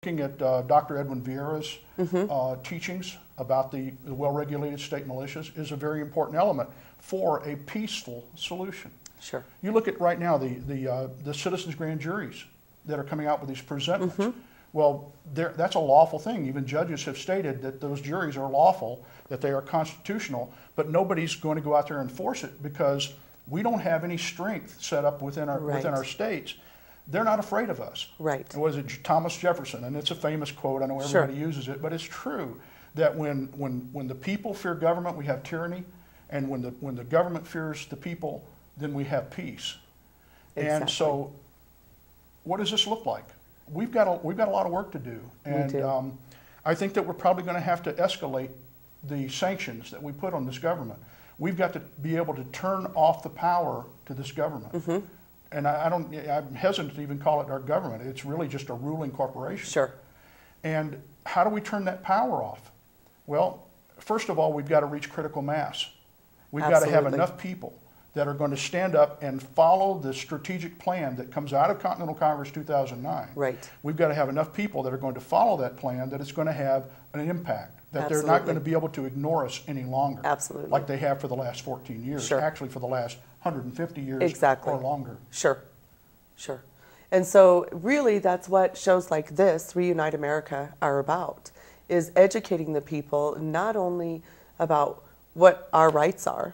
Looking at Dr. Edwin Vieira's teachings about the well-regulated state militias is a very important element for a peaceful solution. Sure. You look at right now the citizens' grand juries that are coming out with these presentments. Well, that's a lawful thing. Even judges have stated that those juries are lawful, that they are constitutional, but nobody's going to go out there and enforce it because we don't have any strength set up within our states. They're not afraid of us. Right. It was Thomas Jefferson, and it's a famous quote. I know everybody uses it, but it's true that when the people fear government, we have tyranny, and when the government fears the people, then we have peace. Exactly. And so, what does this look like? We've got a lot of work to do, and I think that we're probably going to have to escalate the sanctions that we put on this government. We've got to be able to turn off the power to this government. And I'm hesitant to even call it our government. It's really just a ruling corporation. Sure. And how do we turn that power off? Well, first of all, we've got to reach critical mass. We've got to have enough people that are going to stand up and follow the strategic plan that comes out of Continental Congress 2009. Right. We've got to have enough people that are going to follow that plan, that it's going to have an impact, that they're not going to be able to ignore us any longer. Absolutely. Like they have for the last 14 years. Sure. Actually, for the last 150 years or longer. Sure, sure. And so really that's what shows like this, Reunite America, are about, is educating the people not only about what our rights are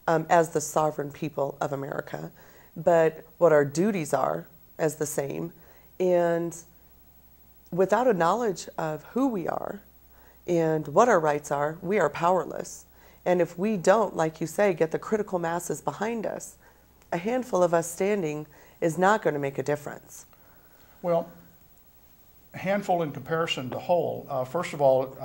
as the sovereign people of America, but what our duties are as the same. And without a knowledge of who we are and what our rights are, we are powerless. And if we don't, like you say, get the critical masses behind us, a handful of us standing is not going to make a difference. Well, a handful in comparison to whole. First of all,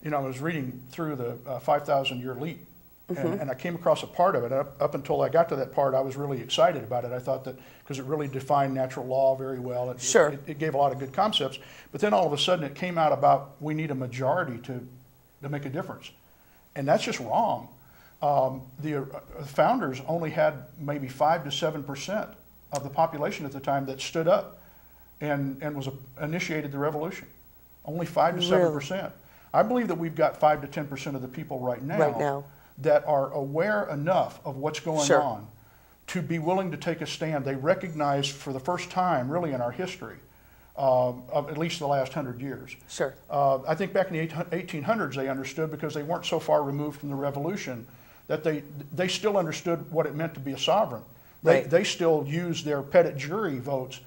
I was reading through the 5,000-year leap, and I came across a part of it. Up until I got to that part, I was really excited about it. I thought that because it really defined natural law very well. It gave a lot of good concepts. But then all of a sudden it came out about we need a majority to make a difference. And that's just wrong. The founders only had maybe 5 to 7% of the population at the time that stood up and initiated the revolution. Only 5 to 7%. I believe that we've got 5 to 10% of the people right now that are aware enough of what's going on to be willing to take a stand. They recognize for the first time, really in our history, of at least the last 100 years. Sure. I think back in the 1800s they understood, because they weren't so far removed from the revolution, that they still understood what it meant to be a sovereign. They still used their petit jury votes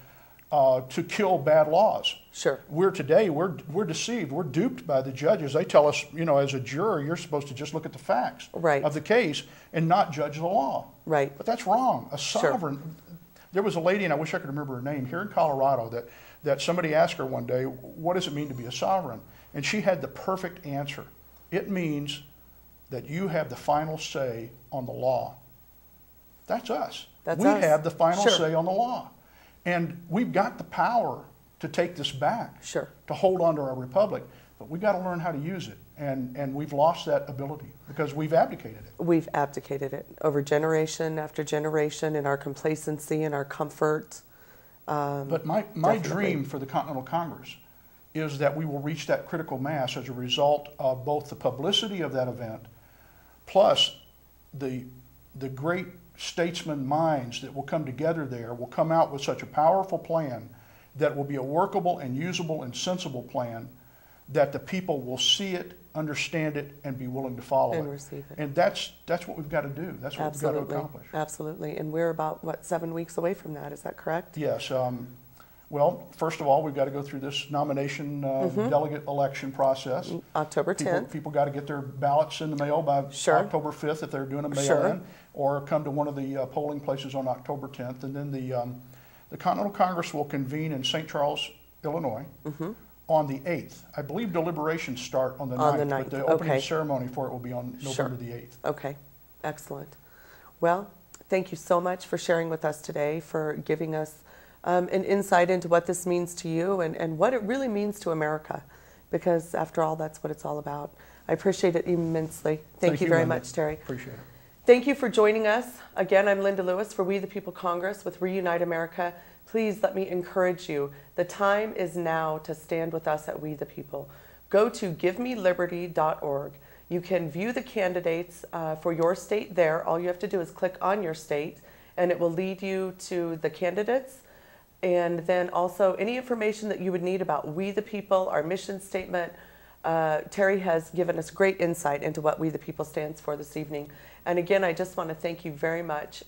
to kill bad laws. Sure. We're deceived. We're duped by the judges. They tell us, as a juror, you're supposed to just look at the facts of the case and not judge the law. Right. But that's wrong. A sovereign. There was a lady, and I wish I could remember her name, here in Colorado that somebody asked her one day, what does it mean to be a sovereign? And she had the perfect answer. It means that you have the final say on the law. That's us. We have the final say on the law. And we've got the power to take this back, to hold on to our republic, but we've got to learn how to use it. And we've lost that ability because we've abdicated it. We've abdicated it over generation after generation in our complacency and our comfort. But my dream for the Continental Congress is that we will reach that critical mass as a result of both the publicity of that event, plus the great statesman minds that will come together there will come out with such a powerful plan that will be a workable and usable and sensible plan that the people will see it, understand it, and be willing to follow it. Receive it. And that's what we've got to do. That's what we've got to accomplish. Absolutely. And we're about, 7 weeks away from that. Is that correct? Yes. Well, first of all, we've got to go through this nomination delegate election process. October 10th. People got to get their ballots in the mail by October 5th if they're doing a mail-in, or come to one of the polling places on October 10th. And then the Continental Congress will convene in St. Charles, Illinois, on the 8th. I believe deliberations start on the 9th, but the opening ceremony for it will be on November the 8th. Okay, excellent. Well, thank you so much for sharing with us today, for giving us an insight into what this means to you and what it really means to America, because after all, that's what it's all about. I appreciate it immensely. Thank you very much, Terry. Appreciate it. Thank you for joining us. Again, I'm Linda Lewis for We the People Congress with Reunite America. please let me encourage you. The time is now to stand with us at We the People. Go to givemeliberty.org. You can view the candidates for your state there. All you have to do is click on your state, and it will lead you to the candidates. And then also any information that you would need about We the People, our mission statement. Terry has given us great insight into what We the People stands for this evening. And again, I just want to thank you very much.